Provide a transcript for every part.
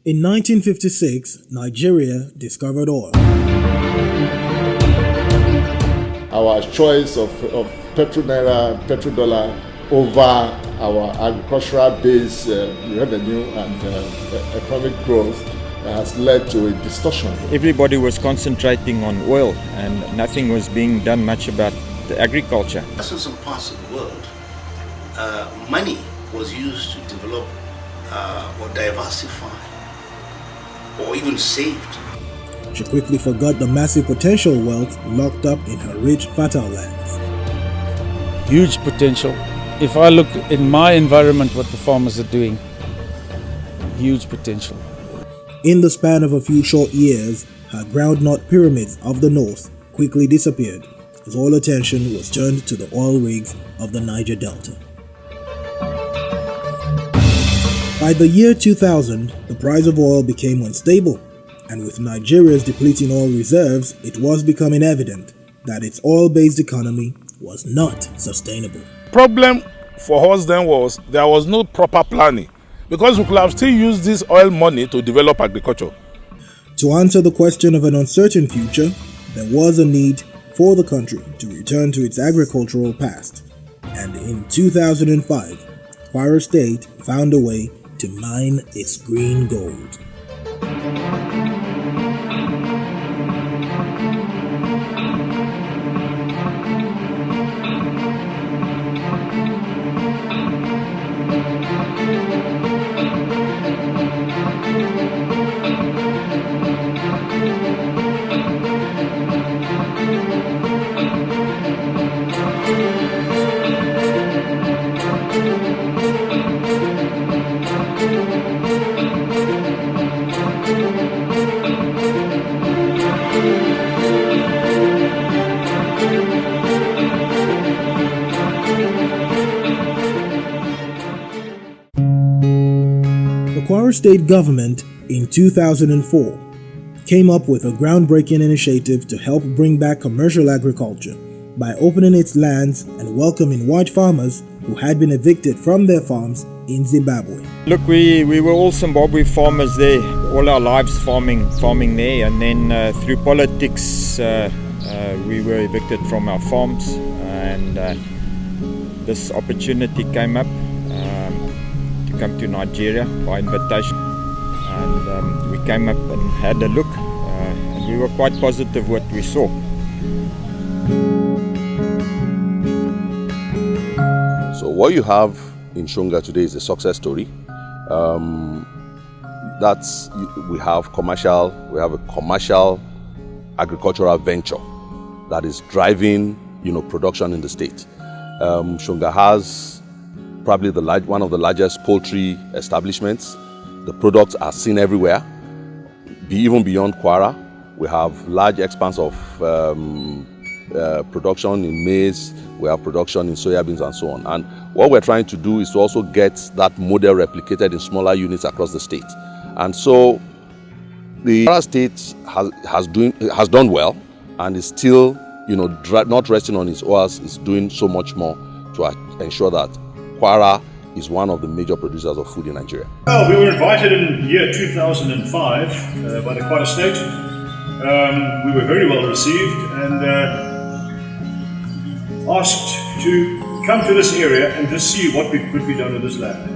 In 1956, Nigeria discovered oil. Our choice of petro-naira, petrodollar over our agricultural-based revenue and economic growth has led to a distortion. Everybody was concentrating on oil and nothing was being done much about the agriculture. In some parts of the world, money was used to develop or diversify or even saved. She quickly forgot the massive potential wealth locked up in her rich, fertile lands. Huge potential. If I look in my environment what the farmers are doing, huge potential. In the span of a few short years, her groundnut pyramids of the north quickly disappeared as all attention was turned to the oil rigs of the Niger Delta. By the year 2000, the price of oil became unstable, and with Nigeria's depleting oil reserves, it was becoming evident that its oil-based economy was not sustainable. Problem for us then was there was no proper planning, because we could have still used this oil money to develop agriculture. To answer the question of an uncertain future, there was a need for the country to return to its agricultural past. And in 2005, Kwara State found a way to mine its green gold. The Kwara State Government in 2004 came up with a groundbreaking initiative to help bring back commercial agriculture by opening its lands and welcoming white farmers who had been evicted from their farms in Zimbabwe. Look, we were all Zimbabwe farmers there, all our lives farming there, and then through politics we were evicted from our farms, and this opportunity came up to come to Nigeria by invitation, and we came up and had a look, and we were quite positive what we saw. So what you have in Shonga today is a success story. We have a commercial agricultural venture that is driving, production in the state. Shonga has probably one of the largest poultry establishments. The products are seen everywhere, even beyond Kwara. We have large expanse of production in maize, we have production in soybeans and so on. And what we're trying to do is to also get that model replicated in smaller units across the state. And so the Kwara State has done well and is still, not resting on its oars, is doing so much more to ensure that Kwara is one of the major producers of food in Nigeria. Well, we were invited in the year 2005 by the Kwara State. We were very well received and asked to come to this area and to see what could be done with this land.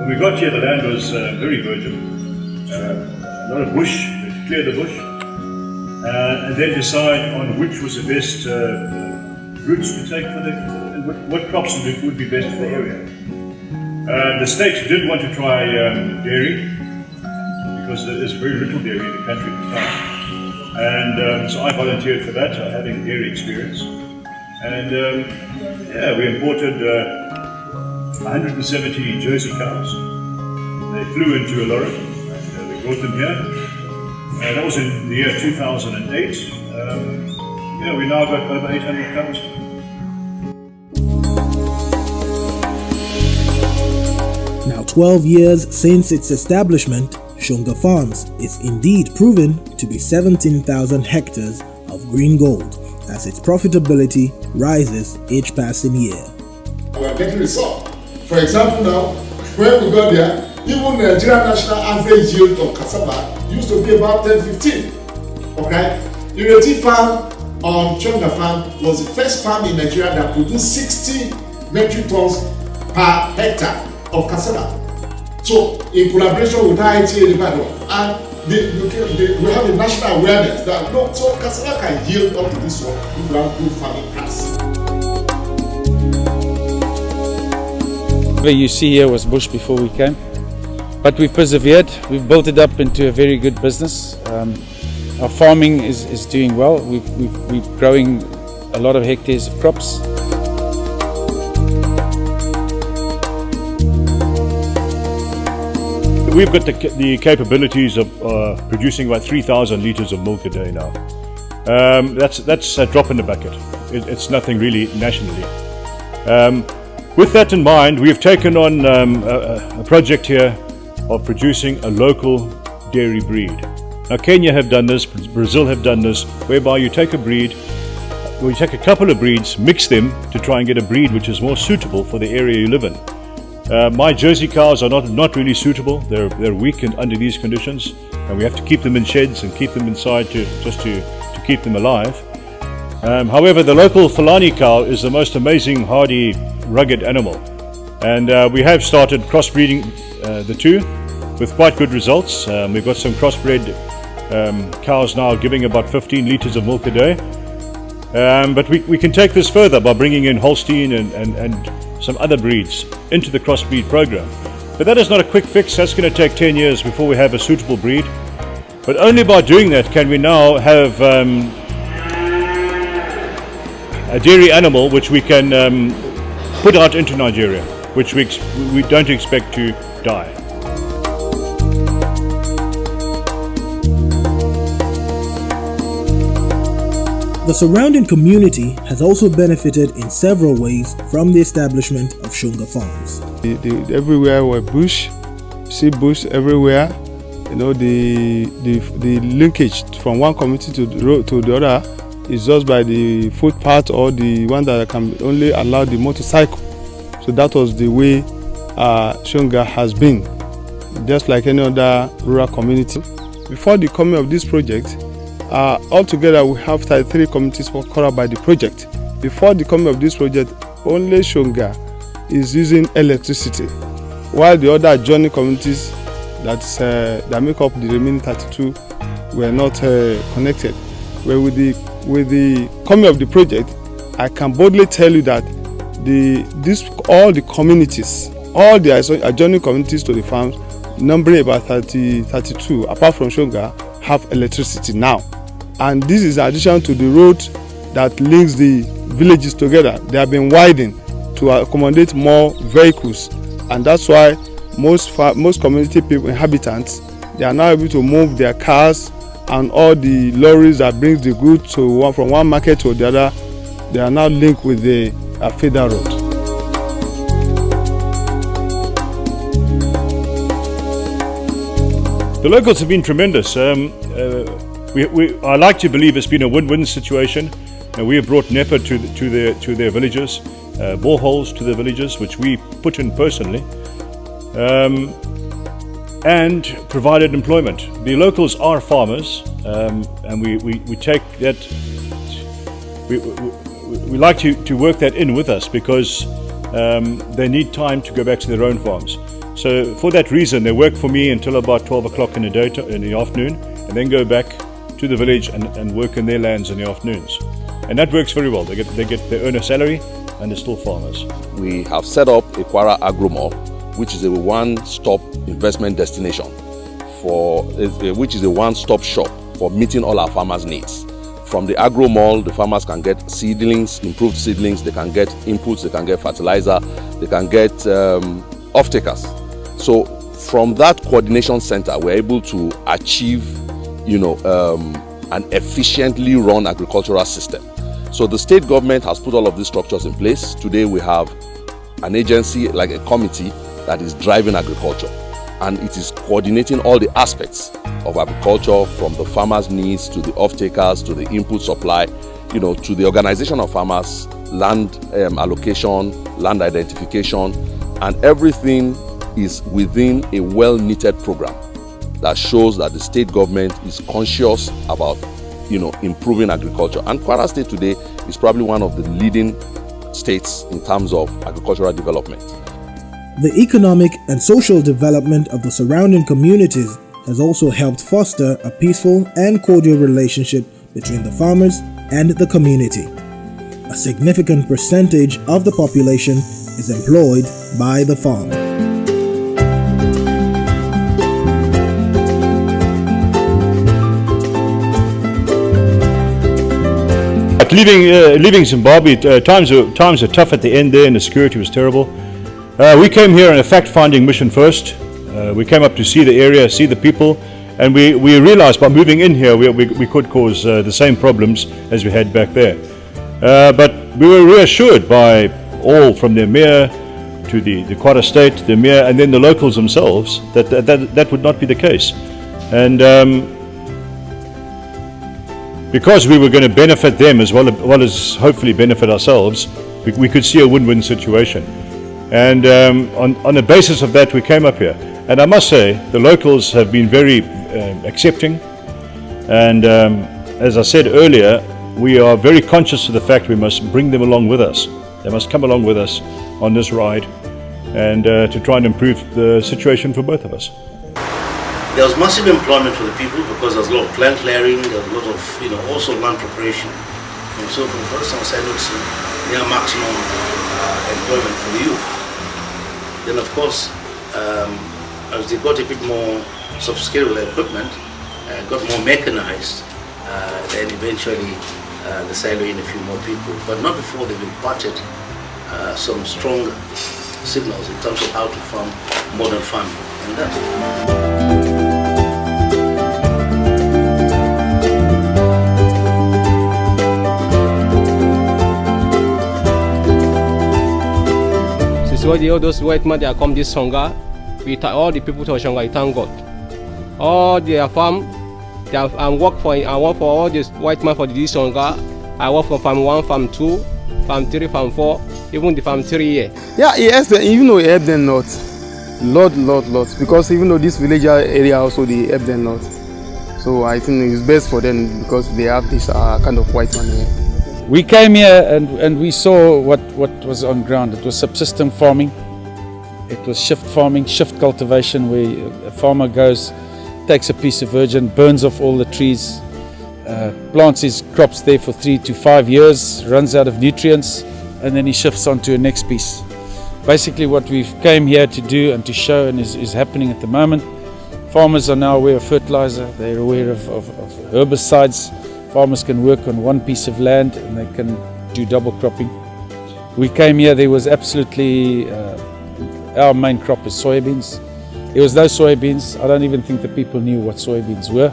When we got here, the land was very virgin, a lot of bush, we cleared the bush, and then decide on which was the best routes to take and what crops would be best for the area. The state did want to try dairy, because there is very little dairy in the country at the time. And so I volunteered for that, having dairy experience. And we imported 170 Jersey cows. They flew into a lorry, and we brought them here. That was in the year 2008. We now got over 800 cows. Now 12 years since its establishment, Shonga Farms is indeed proven to be 17,000 hectares of green gold, as its profitability rises each passing year. We are getting results. For example, now, when we got there, Even the Nigerian national average yield of cassava used to be about 10-15. Okay? Ireti farm on Shonga farm was the first farm in Nigeria that produced 60 metric tons per hectare of cassava. So, in collaboration with IITA Ibadan, and we have a national awareness that no, so cassava can yield up to this one if we have good farming practices. What you see here was bush before we came, but we persevered. We've built it up into a very good business. Our farming is doing well. We're growing a lot of hectares of crops. We've got the capabilities of producing about 3,000 litres of milk a day now. That's a drop in the bucket. It's nothing really nationally. With that in mind, we have taken on a project here of producing a local dairy breed. Now, Kenya have done this, Brazil have done this, whereby you take a breed, or you take a couple of breeds, mix them to try and get a breed which is more suitable for the area you live in. My Jersey cows are not really suitable. They're weak under these conditions, and we have to keep them in sheds and keep them inside just to keep them alive. However, the local Fulani cow is the most amazing, hardy, rugged animal, and we have started crossbreeding the two with quite good results. We've got some crossbred cows now giving about 15 litres of milk a day, but we can take this further by bringing in Holstein and some other breeds into the crossbreed program. But that is not a quick fix. That's going to take 10 years before we have a suitable breed. But only by doing that can we now have a dairy animal which we can put out into Nigeria, which we don't expect to die. The surrounding community has also benefited in several ways from the establishment of Shonga farms. Everywhere were bush, see bush everywhere. You know, the linkage from one community to the road to the other is just by the footpath or the one that can only allow the motorcycle. So that was the way Shonga has been, just like any other rural community. Before the coming of this project, altogether we have 33 communities covered by the project. Before the coming of this project, only Shonga is using electricity, while the other adjoining communities that make up the remaining 32 were not connected. Well, with the coming of the project, I can boldly tell you that all the communities, all the adjoining communities to the farms, numbering about 32, apart from Shonga, have electricity now. And this is in addition to the road that links the villages together. They have been widened to accommodate more vehicles, and that's why most community people, inhabitants, they are now able to move their cars and all the lorries that brings the goods from one market to the other. They are now linked with the feeder road. The locals have been tremendous. I like to believe it's been a win-win situation. We have brought NEPA to their villages, boreholes to their villages, which we put in personally, and provided employment. The locals are farmers, and we take that. We like to work that in with us because they need time to go back to their own farms. So for that reason, they work for me until about 12 o'clock in the afternoon, and then go back to the village and work in their lands in the afternoons. And that works very well. They earn a salary and they're still farmers. We have set up a Kwara Agro Mall, which is a one-stop investment destination which is a one-stop shop for meeting all our farmers' needs. From the Agro Mall, the farmers can get seedlings, improved seedlings, they can get inputs, they can get fertilizer, they can get off-takers. So from that coordination center, we're able to achieve, an efficiently run agricultural system. So the state government has put all of these structures in place. Today we have an agency, like a committee, that is driving agriculture, and it is coordinating all the aspects of agriculture, from the farmers' needs to the off-takers to the input supply, to the organization of farmers, land allocation, land identification, and everything is within a well-knitted program that shows that the state government is conscious about, improving agriculture. And Kwara State today is probably one of the leading states in terms of agricultural development. The economic and social development of the surrounding communities has also helped foster a peaceful and cordial relationship between the farmers and the community. A significant percentage of the population is employed by the farm. But leaving Zimbabwe, times were tough at the end there, and the security was terrible. We came here on a fact-finding mission first. We came up to see the area, see the people, and we realized by moving in here we could cause the same problems as we had back there. But we were reassured by all, from the mayor to the Kwara State, the mayor, and then the locals themselves, that would not be the case. And because we were going to benefit them as well as hopefully benefit ourselves, we could see a win-win situation. And on the basis of that, we came up here. And I must say, the locals have been very accepting. And as I said earlier, we are very conscious of the fact we must bring them along with us. They must come along with us on this ride, and to try and improve the situation for both of us. There was massive employment for the people because there was a lot of plant clearing, there was a lot of, also land preparation. And so for the first time, I would see near maximum employment for the youth. Then of course, as they got a bit more sophisticated with equipment, got more mechanized, then eventually they started in a few more people, but not before they've imparted some strong signals in terms of how to farm modern farming. And that's all those white men, they come this Shonga, all the people to Shonga, I thank God. All their farm, I work for all these white men for this Shonga. I work for farm 1, farm 2, farm 3, farm 4, even the farm 3 here. Yeah, he helps them, even though he helps them not. Lot. Because even though this village area also, they help them not. So I think it's best for them because they have this kind of white man here. We came here and we saw what was on ground. It was subsistence farming, it was shift farming, shift cultivation, where a farmer goes, takes a piece of virgin, burns off all the trees, plants his crops there for 3 to 5 years, runs out of nutrients, and then he shifts on to a next piece. Basically what we've came here to do and to show, and is happening at the moment, farmers are now aware of fertilizer, they're aware of herbicides. Farmers can work on one piece of land and they can do double cropping. We came here, there was absolutely, our main crop is soybeans. It was those soybeans, I don't even think the people knew what soybeans were.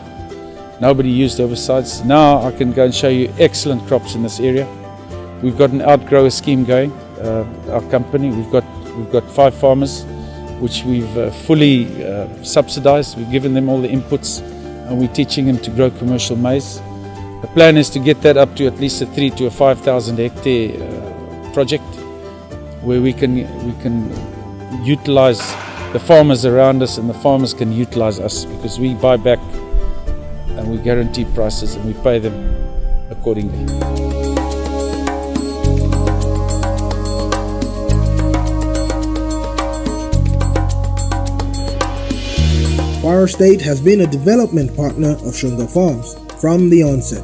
Nobody used herbicides. Now I can go and show you excellent crops in this area. We've got an outgrower scheme going, our company. We've got 5 farmers which we've fully subsidized. We've given them all the inputs and we're teaching them to grow commercial maize. The plan is to get that up to at least a 3,000 to 5,000 hectare project, where we can utilize the farmers around us and the farmers can utilize us, because we buy back and we guarantee prices and we pay them accordingly. Kwara State has been a development partner of Shonga Farms from the onset,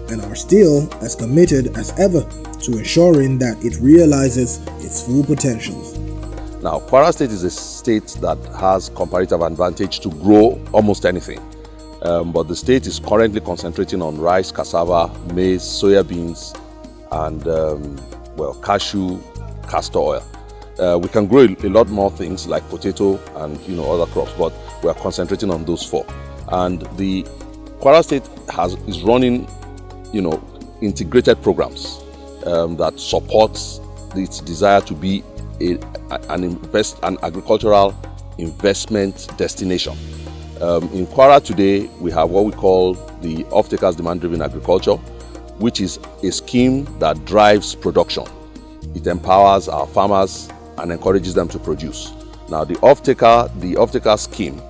and are still as committed as ever to ensuring that it realizes its full potentials. Now, Kwara State is a state that has comparative advantage to grow almost anything. But the state is currently concentrating on rice, cassava, maize, soya beans, and cashew, castor oil. We can grow a lot more things like potato and other crops, but we are concentrating on those 4. And the Kwara State is running, integrated programs that supports its desire to be an agricultural investment destination. In Kwara today, we have what we call the off-takers demand-driven agriculture, which is a scheme that drives production. It empowers our farmers and encourages them to produce. Now the off-taker scheme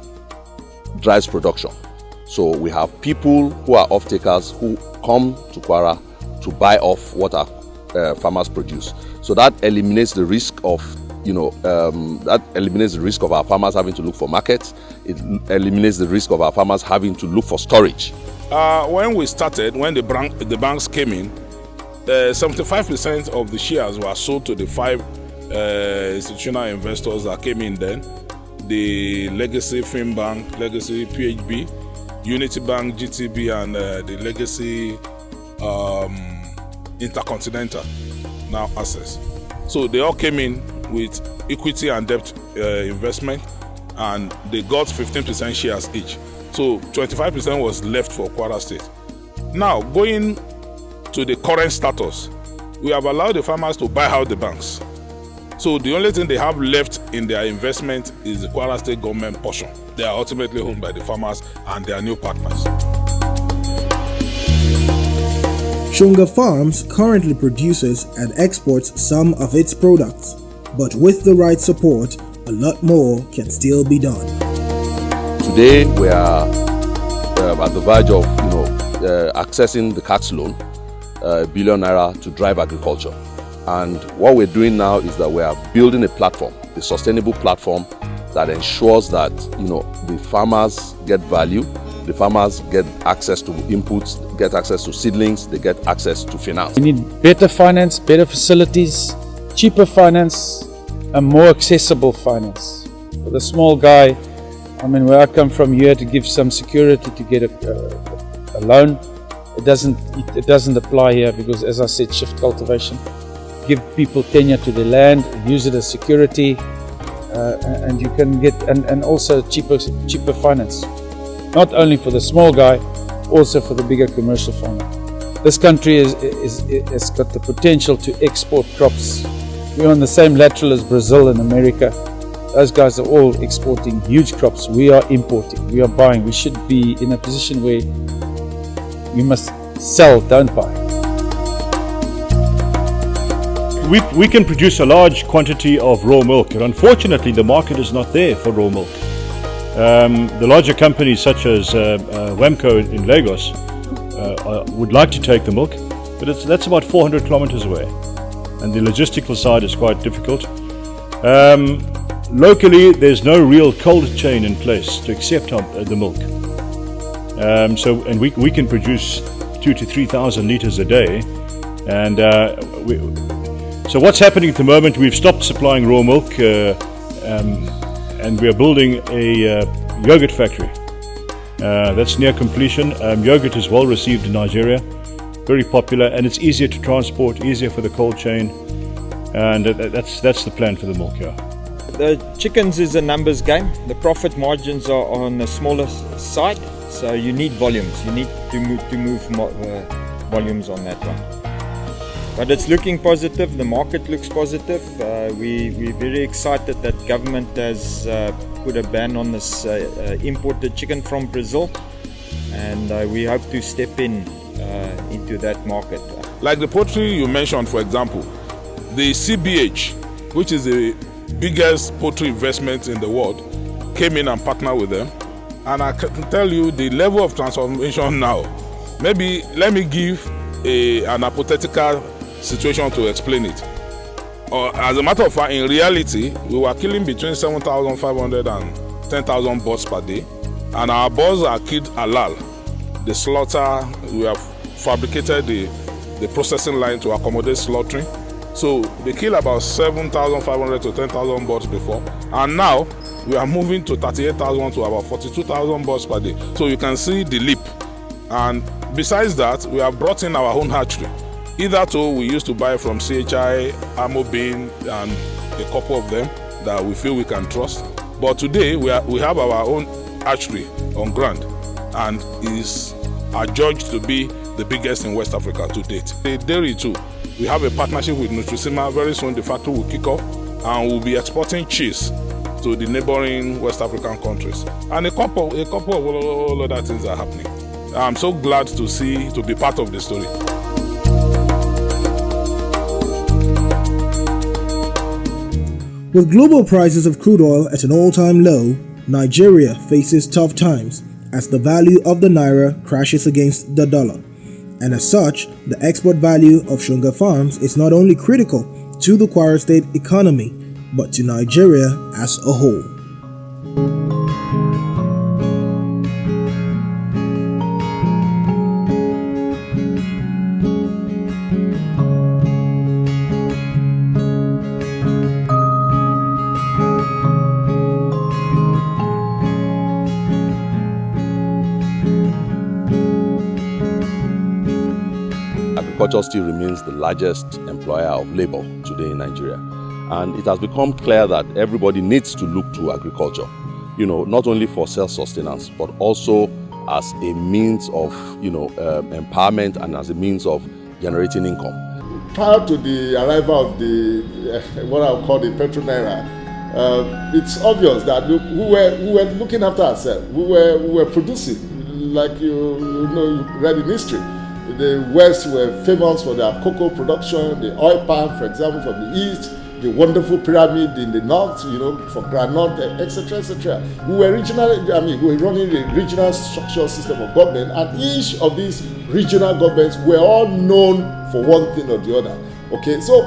drives production. So we have people who are off-takers who come to Kwara to buy off what our farmers produce. So that eliminates the risk of our farmers having to look for markets. It eliminates the risk of our farmers having to look for storage. When we started, when the banks came in, 75% of the shares were sold to the 5 institutional investors that came in then. The Legacy Film Bank, Legacy PHB, Unity Bank, GTB, and the Legacy Intercontinental, now Access. So they all came in with equity and debt investment, and they got 15% shares each. So 25% was left for Kwara State. Now, going to the current status, we have allowed the farmers to buy out the banks. So the only thing they have left in their investment is the Kwara State Government portion. They are ultimately owned by the farmers and their new partners. Shonga Farms currently produces and exports some of its products, but with the right support, a lot more can still be done. Today we are at the verge of accessing the CAX loan, £1 billion to drive agriculture. And what we're doing now is that we are building a platform, a sustainable platform that ensures that the farmers get value, the farmers get access to inputs, get access to seedlings, they get access to finance. We need better finance, better facilities, cheaper finance, and more accessible finance. For the small guy, where I come from, you had to give some security to get a loan. It doesn't apply here because, as I said, shift cultivation. Give people tenure to the land, use it as security, and you can get and also cheaper finance. Not only for the small guy, also for the bigger commercial farmer. This country has got the potential to export crops. We're on the same lateral as Brazil and America. Those guys are all exporting huge crops. We are importing, we are buying. We should be in a position where we must sell, don't buy. We can produce a large quantity of raw milk, and unfortunately the market is not there for raw milk. The larger companies such as Wemco in Lagos would like to take the milk, but that's about 400 kilometers away, and the logistical side is quite difficult. Locally, there's no real cold chain in place to accept the milk. And we can produce 2,000 to 3,000 liters a day, and so what's happening at the moment? We've stopped supplying raw milk, and we are building a yogurt factory. That's near completion. Yogurt is well received in Nigeria, very popular, and it's easier to transport, easier for the cold chain, and that's the plan for the milk here. The chickens is a numbers game. The profit margins are on the smaller side, so you need volumes. You need to move volumes on that one. But it's looking positive. The market looks positive. We're very excited that government has put a ban on this imported chicken from Brazil, and we hope to step into that market. Like the poultry you mentioned, for example, the CBH, which is the biggest poultry investment in the world, came in and partnered with them, and I can tell you the level of transformation now. Maybe let me give an hypothetical situation to explain it. As a matter of fact, in reality, we were killing between 7,500 and 10,000 birds per day, and our birds are killed halal. The slaughter, we have fabricated the processing line to accommodate slaughtering. So they kill about 7,500 to 10,000 birds before, and now we are moving to 38,000 to about 42,000 birds per day. So you can see the leap. And besides that, we have brought in our own hatchery. Either two, we used to buy from CHI, Amobin, and a couple of them that we feel we can trust. But today, we have our own hatchery on ground, and is adjudged to be the biggest in West Africa to date. The dairy too, we have a partnership with Nutrisima. Very soon the factory will kick off, and we'll be exporting cheese to the neighboring West African countries. And a couple of other things are happening. I'm so glad to be part of the story. With global prices of crude oil at an all-time low, Nigeria faces tough times as the value of the naira crashes against the dollar. And as such, the export value of Shonga farms is not only critical to the Kwara State economy, but to Nigeria as a whole. Agriculture still remains the largest employer of labor today in Nigeria. And it has become clear that everybody needs to look to agriculture, not only for self-sustenance, but also as a means of, empowerment and as a means of generating income. Prior to the arrival of the, what I would call the Petro Naira, it's obvious that we were looking after ourselves. We were producing, like you read in history. The West were famous for their cocoa production, the oil palm, for example, from the East, the wonderful pyramid in the North, for granite, etc., etc. We were we were running a regional structural system of government, and each of these regional governments were all known for one thing or the other. Okay, so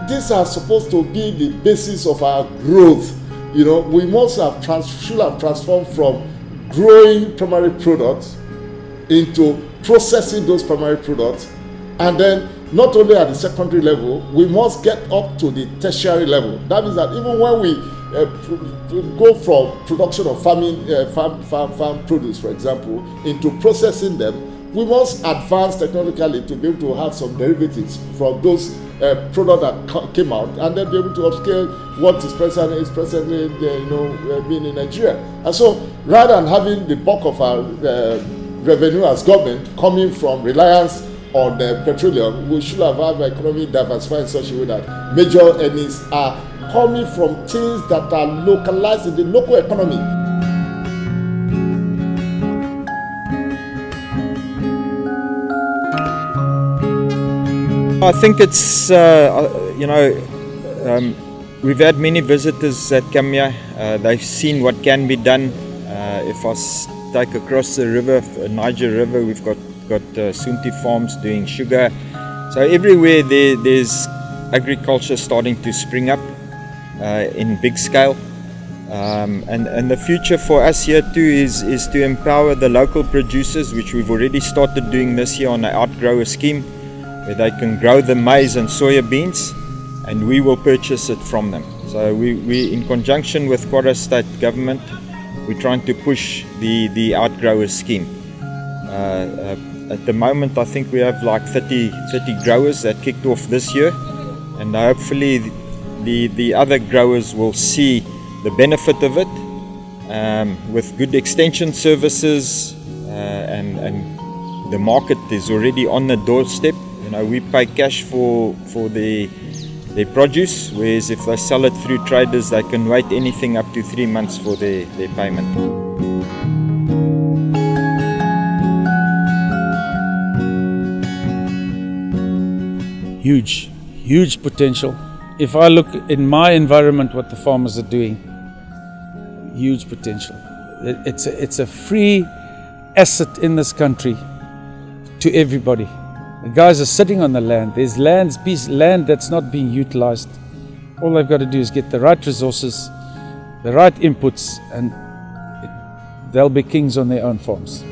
these are supposed to be the basis of our growth. We should have transformed from growing primary products into processing those primary products, and then not only at the secondary level, we must get up to the tertiary level. That means that even when we go from production of farm produce, for example, into processing them, we must advance technologically to be able to have some derivatives from those products that came out, and then be able to upscale what is presently being in Nigeria. And so, rather than having the bulk of our revenue as government coming from reliance on petroleum, we should have our economy diversified in such a way that major earnings are coming from things that are localized in the local economy. I think it's, we've had many visitors that come here. They've seen what can be done. If I take across the river, Niger River, we've got Sunti farms doing sugar. So everywhere there's agriculture starting to spring up in big scale. And the future for us here too is to empower the local producers, which we've already started doing this year on an outgrower scheme, where they can grow the maize and soya beans, and we will purchase it from them. So we in conjunction with Kwara State Government, we're trying to push the outgrower scheme. At the moment, I think we have like 30 growers that kicked off this year, and hopefully the other growers will see the benefit of it with good extension services, and the market is already on the doorstep. We pay cash for their produce, whereas if they sell it through traders, they can wait anything up to 3 months for their payment. Huge potential. If I look in my environment, what the farmers are doing, huge potential. It's a free asset in this country to everybody. The guys are sitting on the land. There's land that's not being utilized. All they've got to do is get the right resources, the right inputs, and they'll be kings on their own farms.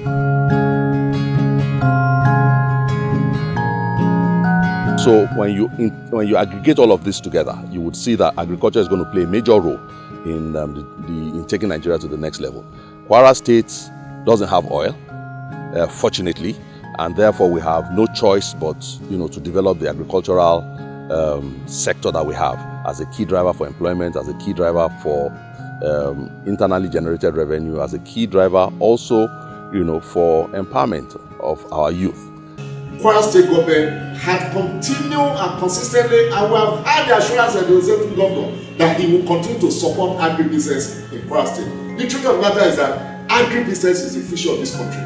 So when you aggregate all of this together, you would see that agriculture is going to play a major role in taking Nigeria to the next level. Kwara State doesn't have oil, fortunately, and therefore we have no choice but to develop the agricultural sector that we have as a key driver for employment, as a key driver for internally generated revenue, as a key driver also for empowerment of our youth. Kwara State Government had continued and consistently, and we have had the assurance of the Executive Governor that he will continue to support agribusiness in Kwara State. The truth of the matter is that agribusiness is the future of this country.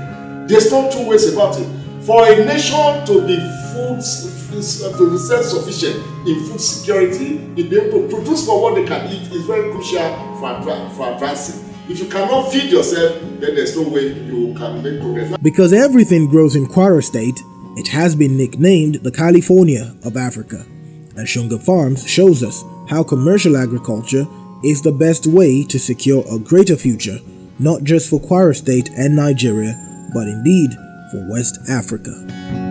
There's no two ways about it. For a nation to be to be self-sufficient in food security, in being able to produce for what they can eat is very crucial for advancing. If you cannot feed yourself, then there's no way you can make progress. Because everything grows in Kwara State, it has been nicknamed the California of Africa. And Shonga Farms shows us how commercial agriculture is the best way to secure a greater future, not just for Kwara State and Nigeria, but indeed for West Africa.